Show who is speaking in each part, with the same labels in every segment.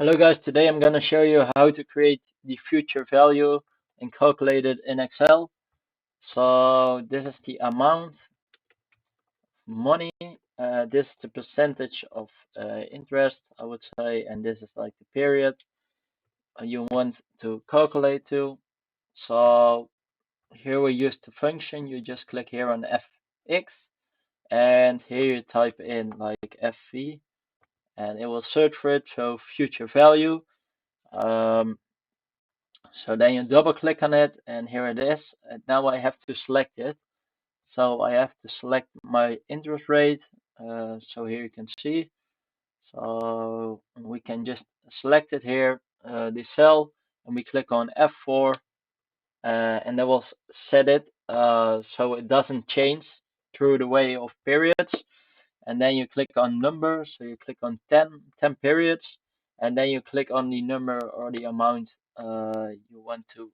Speaker 1: Hello guys, today I'm going to show you how to create the future value and calculate it in Excel. So this is the amount money, this is the percentage of interest, I would say, and this is like the period you want to calculate to. So here we use the function, you just click here on fx and here you type in like fv and it will search for it, so future value. Um, So then you double click on it and here it is. And now I have to select it. So I have to select my interest rate. So here you can see. So we can just select it here, the cell, and we click on F4 and that will set it so it doesn't change through the way of periods. And then you click on number, so you click on 10 periods, and then you click on the number or the amount you want to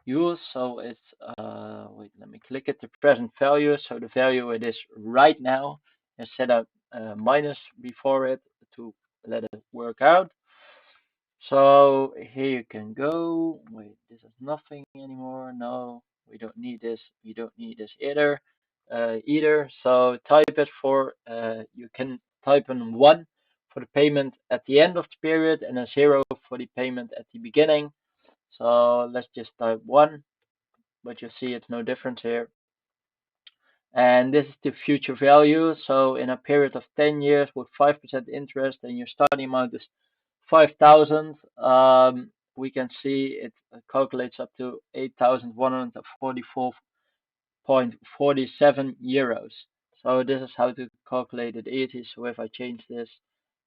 Speaker 1: use. So it's wait, let me click it, the present value, so the value it is right now, and set up minus before it to let it work out. So here you can go. Wait, this is nothing anymore. No, we don't need this. We don't need this either. So type it for you can type in 1 for the payment at the end of the period and a 0 for the payment at the beginning. So let's just type 1, but you see it's no difference here. And this is the future value. So in a period of 10 years with 5% interest and your starting amount is 5,000, we can see it calculates up to 8,144.47 euros. So this is how to calculate it easy. So if I change this,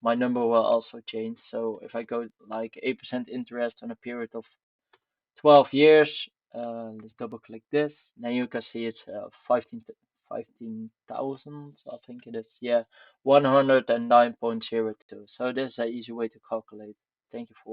Speaker 1: my number will also change. So if I go like 8% interest on a period of 12 years. Let's double click this. Now you can see it's 15,000, I think it is. Yeah, 109.02. So this is an easy way to calculate. Thank you for